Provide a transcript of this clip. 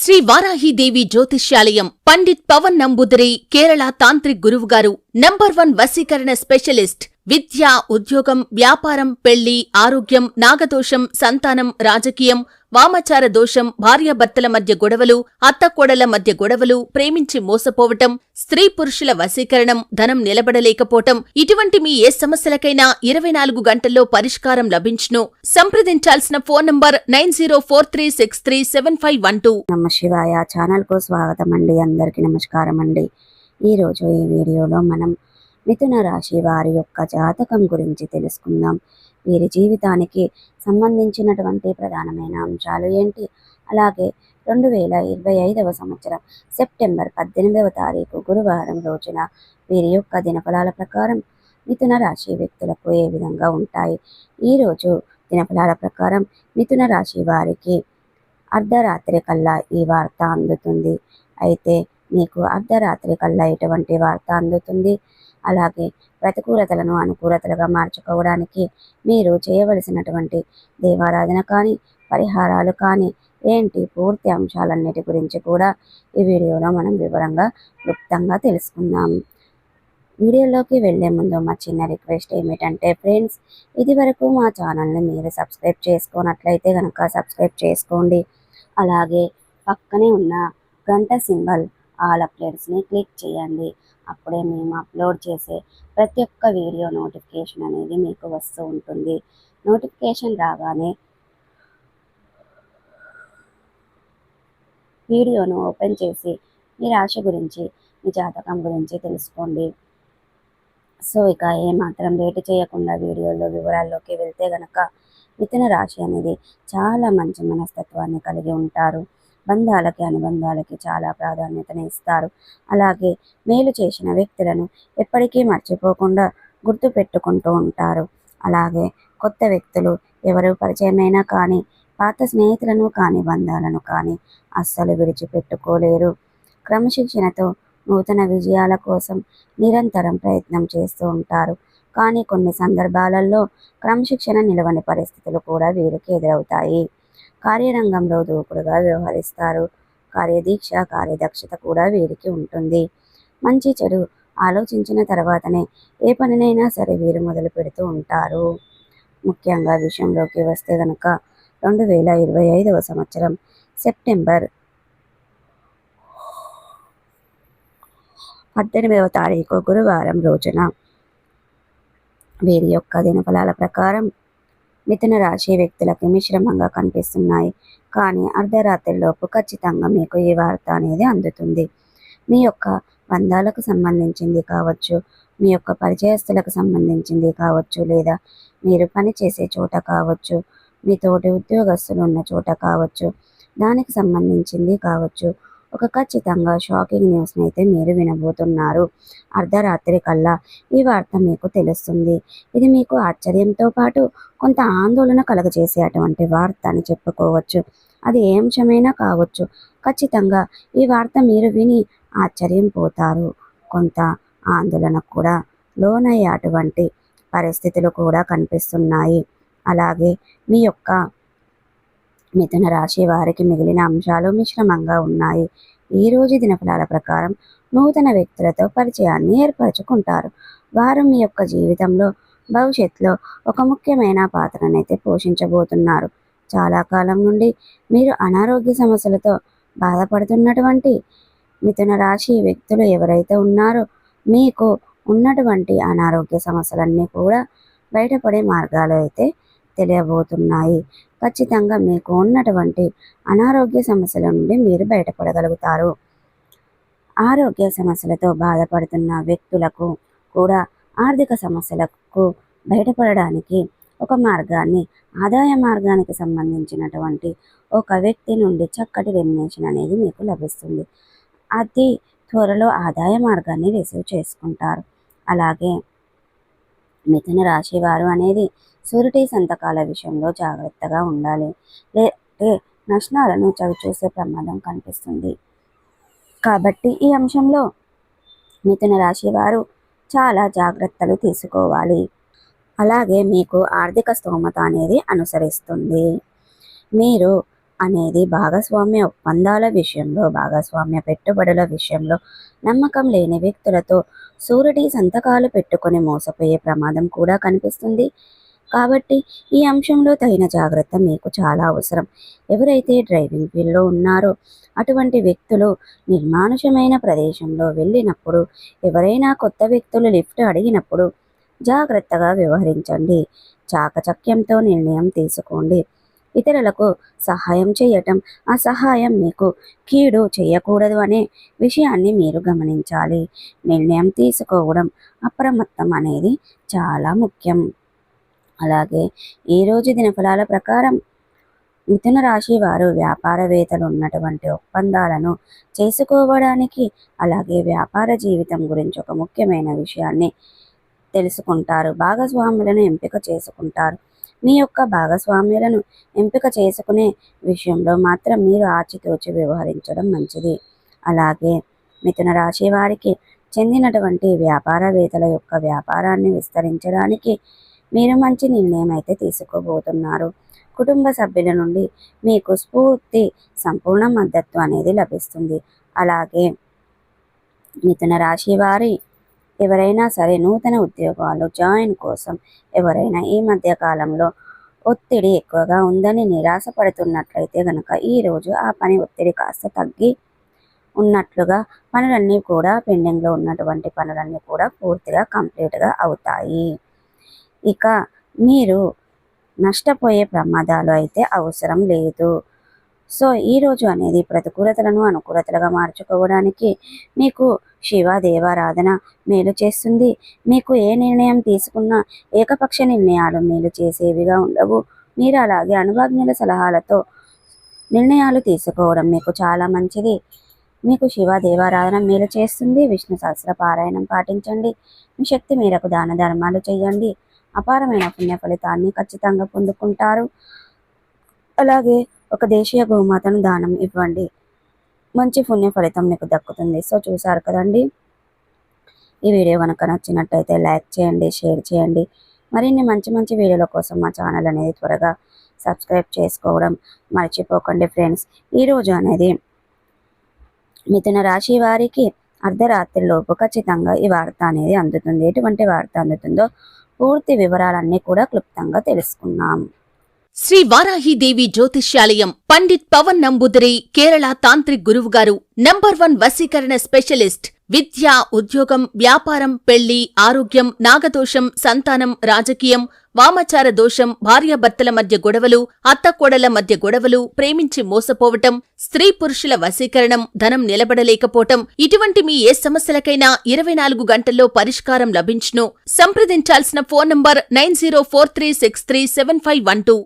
శ్రీ వారాహిదేవి జ్యోతిష్యాలయం పండిత్ పవన్ నంబూదరి కేరళ తాంత్రిక్ గురువుగారు నంబర్ 1 వశీకరణ స్పెషలిస్ట్. విద్య, ఉద్యోగం, వ్యాపారం, పెళ్లి, ఆరోగ్యం, నాగదోషం, సంతానం, రాజకీయం, వామాచార దోషం, భార్యాభర్తల మధ్య గొడవలు, అత్తకోడళ్ల మధ్య గొడవలు, ప్రేమించి మోసపోవటం, స్త్రీ పురుషుల వశీకరణం, ధనం నిలబడలేకపోవటం, ఇటువంటి మీ ఏ సమస్యలకైనా 24 గంటల్లో పరిష్కారం లభించును. సంప్రదించాల్సిన ఫోన్ నంబర్ 9043637512. నమ శివాయ ఛానల్ కు స్వాగతం అండి. అందరికీ నమస్కారం అండి. ఈరోజు ఈ వీడియోలో మనం మిథున రాశి వారి యొక్క జాతకం గురించి తెలుసుకుందాం. వీరి జీవితానికి సంబంధించినటువంటి ప్రధానమైన అంశాలు ఏంటి, అలాగే 2025వ సంవత్సరం సెప్టెంబర్ 18వ తారీఖు గురువారం రోజున వీరి యొక్క దినఫలాల ప్రకారం మిథున రాశి వ్యక్తులకు ఏ విధంగా ఉంటాయి. ఈరోజు దినఫలాల ప్రకారం మిథున రాశి వారికి అర్ధరాత్రి కల్లా ఈ వార్త అందుతుంది. అయితే మీకు అర్ధరాత్రి కల్లా ఎటువంటి వార్త అందుతుంది, అలాగే ప్రతికూలతలను అనుకూలతలుగా మార్చుకోవడానికి మీరు చేయవలసినటువంటి దేవారాధన కానీ పరిహారాలు కానీ ఏంటి, పూర్తి అంశాలన్నిటి గురించి కూడా ఈ వీడియోలో మనం వివరంగా క్లుప్తంగా తెలుసుకుందాం. వీడియోలోకి వెళ్లే ముందు మా చిన్న రిక్వెస్ట్ ఏమిటంటే ఫ్రెండ్స్, ఇది వరకు మా ఛానల్ని మీరు సబ్స్క్రైబ్ చేసుకున్నట్లయితే కనుక సబ్స్క్రైబ్ చేసుకోండి. అలాగే పక్కనే ఉన్న గంట సింబల్ ఆల్ అప్డేట్స్ని క్లిక్ చేయండి. అప్పుడే మేము అప్లోడ్ చేసే ప్రతి ఒక్క వీడియో నోటిఫికేషన్ అనేది మీకు వస్తూ ఉంటుంది. నోటిఫికేషన్ రాగానే వీడియోను ఓపెన్ చేసి మీ రాశి గురించి, మీ జాతకం గురించి తెలుసుకోండి. సో ఇక ఏమాత్రం లేట్ చేయకుండా వీడియోలో వివరాల్లోకి వెళ్తే గనక మిథున రాశి అనేది చాలా మంచి మనస్తత్వాన్ని కలిగి ఉంటారు. బంధాలకి అనుబంధాలకి చాలా ప్రాధాన్యతను ఇస్తారు. అలాగే మేలు చేసిన వ్యక్తులను ఎప్పటికీ మర్చిపోకుండా గుర్తు పెట్టుకుంటూ ఉంటారు. అలాగే కొత్త వ్యక్తులు ఎవరు పరిచయమైనా కానీ పాత స్నేహితులను కానీ బంధాలను కానీ అస్సలు విడిచిపెట్టుకోలేరు. క్రమశిక్షణతో నూతన విజయాల కోసం నిరంతరం ప్రయత్నం చేస్తూ ఉంటారు. కానీ కొన్ని సందర్భాలలో క్రమశిక్షణ నిలవని పరిస్థితులు కూడా వీరికి ఎదురవుతాయి. కార్యరంగంలో దూకుడుగా వ్యవహరిస్తారు. కార్యదీక్ష, కార్యదక్షత కూడా వీరికి ఉంటుంది. మంచి చెడు ఆలోచించిన తర్వాతనే ఏ పనినైనా సరే వీరు మొదలు పెడుతూ ఉంటారు. ముఖ్యంగా విషయంలోకి వస్తే కనుక 2025వ సంవత్సరం సెప్టెంబర్ 18వ తారీఖు గురువారం రోజున వీరి యొక్క దినఫలాల ప్రకారం మిథున రాశి వ్యక్తులకు మిశ్రమంగా కనిపిస్తున్నాయి. కానీ అర్ధరాత్రిలోపు ఖచ్చితంగా మీకు ఈ వార్త అనేది అందుతుంది. మీ యొక్క బంధాలకు సంబంధించింది కావచ్చు, మీ యొక్క పరిచయస్తులకు సంబంధించింది కావచ్చు, లేదా మీరు పనిచేసే చోట కావచ్చు, మీ తోటి ఉద్యోగస్తులు ఉన్న చోట కావచ్చు, దానికి సంబంధించింది కావచ్చు. ఒక ఖచ్చితంగా షాకింగ్ న్యూస్ని అయితే మీరు వినబోతున్నారు. అర్ధరాత్రి కల్లా ఈ వార్త మీకు తెలుస్తుంది. ఇది మీకు ఆశ్చర్యంతో పాటు కొంత ఆందోళన కలుగజేసేటువంటి వార్త అని చెప్పుకోవచ్చు. అది ఏ అంశమైనా కావచ్చు. ఖచ్చితంగా ఈ వార్త మీరు విని ఆశ్చర్యం పోతారు. కొంత ఆందోళనకు కూడా లోనయ్యేటువంటి పరిస్థితులు కూడా కనిపిస్తున్నాయి. అలాగే మీ యొక్క మిథున రాశి వారికి మిగిలిన అంశాలు మిశ్రమంగా ఉన్నాయి. ఈ రోజు దినఫలాల ప్రకారం నూతన వ్యక్తులతో పరిచయాన్ని ఏర్పరచుకుంటారు. వారు మీ యొక్క జీవితంలో భవిష్యత్తులో ఒక ముఖ్యమైన పాత్రనైతే పోషించబోతున్నారు. చాలా కాలం నుండి మీరు అనారోగ్య సమస్యలతో బాధపడుతున్నటువంటి మిథున రాశి వ్యక్తులు ఎవరైతే ఉన్నారో మీకు ఉన్నటువంటి అనారోగ్య సమస్యలన్నీ కూడా బయటపడే మార్గాలు అయితే తెలియబోతున్నాయి. ఖచ్చితంగా మీకు ఉన్నటువంటి అనారోగ్య సమస్యల నుండి మీరు బయటపడగలుగుతారు. ఆరోగ్య సమస్యలతో బాధపడుతున్న వ్యక్తులకు కూడా ఆర్థిక సమస్యలకు బయటపడడానికి ఒక మార్గాన్ని, ఆదాయ మార్గానికి సంబంధించినటువంటి ఒక వ్యక్తి నుండి చక్కటి రెమ్యునేషన్ అనేది మీకు లభిస్తుంది. అతి త్వరలో ఆదాయ మార్గాన్ని రిసీవ్ చేసుకుంటారు. అలాగే మిథున రాశి వారు అనేది సూరిటీ సంతకాల విషయంలో జాగ్రత్తగా ఉండాలి, లేదంటే నష్టాలను చవిచూసే ప్రమాదం కనిపిస్తుంది. కాబట్టి ఈ అంశంలో మిథున రాశి వారు చాలా జాగ్రత్తలు తీసుకోవాలి. అలాగే మీకు ఆర్థిక స్తోమత అనేది అనుసరిస్తుంది. మీరు అనేది భాగస్వామ్య ఒప్పందాల విషయంలో, భాగస్వామ్య పెట్టుబడుల విషయంలో నమ్మకం లేని వ్యక్తులతో షూరిటీ సంతకాలు పెట్టుకొని మోసపోయే ప్రమాదం కూడా కనిపిస్తుంది. కాబట్టి ఈ అంశంలో తగిన జాగ్రత్త మీకు చాలా అవసరం. ఎవరైతే డ్రైవింగ్ ఫీల్డ్లో ఉన్నారో అటువంటి వ్యక్తులు నిర్మానుషమైన ప్రదేశంలో వెళ్ళినప్పుడు, ఎవరైనా కొత్త వ్యక్తులు లిఫ్ట్ అడిగినప్పుడు జాగ్రత్తగా వ్యవహరించండి. చాకచక్యంతో నిర్ణయం తీసుకోండి. ఇతరులకు సహాయం చేయటం, ఆ సహాయం మీకు కీడు చేయకూడదు అనే విషయాన్ని మీరు గమనించాలి. నిర్ణయం తీసుకోవడం, అప్రమత్తం అనేది చాలా ముఖ్యం. అలాగే ఈరోజు దినఫలాల ప్రకారం మిథున రాశి వారు వ్యాపారవేత్తలు ఉన్నటువంటి ఒప్పందాలను చేసుకోవడానికి, అలాగే వ్యాపార జీవితం గురించి ఒక ముఖ్యమైన విషయాన్ని తెలుసుకుంటారు. భాగస్వాములను ఎంపిక చేసుకుంటారు. మీ యొక్క భాగస్వామ్యులను ఎంపిక చేసుకునే విషయంలో మాత్రం మీరు ఆచితూచి వ్యవహరించడం మంచిది. అలాగే మిథున రాశి వారికి చెందినటువంటి వ్యాపారవేత్తల యొక్క వ్యాపారాన్ని విస్తరించడానికి మీరు మంచి నిర్ణయం అయితే తీసుకోబోతున్నారు. కుటుంబ సభ్యుల నుండి మీకు స్ఫూర్తి, సంపూర్ణ మద్దతు అనేది లభిస్తుంది. అలాగే మిథున రాశి వారి ఎవరైనా సరే నూతన ఉద్యోగాలు జాయిన్ కోసం ఎవరైనా ఈ మధ్య కాలంలో ఒత్తిడి ఎక్కువగా ఉందని నిరాశపడుతున్నట్లయితే కనుక ఈరోజు ఆ పని ఒత్తిడి కాస్త తగ్గి ఉన్నట్లుగా, పనులన్నీ కూడా పెండింగ్లో ఉన్నటువంటి పనులన్నీ కూడా పూర్తిగా కంప్లీట్గా అవుతాయి. ఇక మీరు నష్టపోయే ప్రమాదాలు అయితే అవసరం లేదు. సో ఈరోజు అనేది ప్రతికూలతలను అనుకూలతలుగా మార్చుకోవడానికి మీకు శివ దేవారాధన మేలు చేస్తుంది. మీకు ఏ నిర్ణయం తీసుకున్నా ఏకపక్ష నిర్ణయాలు మేలు చేసేవిగా ఉండవు. మీరు అలాగే అనుభవజ్ఞుల సలహాలతో నిర్ణయాలు తీసుకోవడం మీకు చాలా మంచిది. మీకు శివ దేవారాధన మేలు చేస్తుంది. విష్ణు సహస్ర పారాయణం పాటించండి. మీ శక్తి మేరకు దాన ధర్మాలు చేయండి. అపారమైన పుణ్య ఫలితాన్ని ఖచ్చితంగా పొందుకుంటారు. అలాగే ఒక దేశీయ గోమాతను దానం ఇవ్వండి. మంచి పుణ్య ఫలితం మీకు దక్కుతుంది. సో చూసారు కదండి, ఈ వీడియో కనుక నచ్చినట్టయితే లైక్ చేయండి, షేర్ చేయండి. మరిన్ని మంచి మంచి వీడియోల కోసం మా ఛానల్ అనేది త్వరగా సబ్స్క్రైబ్ చేసుకోవడం మర్చిపోకండి ఫ్రెండ్స్. ఈరోజు అనేది మిథున రాశి వారికి అర్ధరాత్రిలోపు ఖచ్చితంగా ఈ వార్త అనేది అందుతుంది. ఎటువంటి వార్త అందుతుందో పూర్తి వివరాలన్నీ కూడా క్లుప్తంగా తెలుసుకున్నాం. శ్రీ వారాహిదేవి జ్యోతిష్యాలయం పండిత్ పవన్ నంబూదిరి కేరళ తాంత్రిక్ గురువుగారు నంబర్ 1 వశీకరణ స్పెషలిస్ట్. విద్య, ఉద్యోగం, వ్యాపారం, పెళ్లి, ఆరోగ్యం, నాగదోషం, సంతానం, రాజకీయం, వామాచార దోషం, భార్యాభర్తల మధ్య గొడవలు, అత్తకోడల మధ్య గొడవలు, ప్రేమించి మోసపోవటం, స్త్రీ పురుషుల వశీకరణం, ధనం నిలబడలేకపోవటం, ఇటువంటి మీ ఏ సమస్యలకైనా 24 గంటల్లో పరిష్కారం లభించును. సంప్రదించాల్సిన ఫోన్ నంబర్ 9043637512.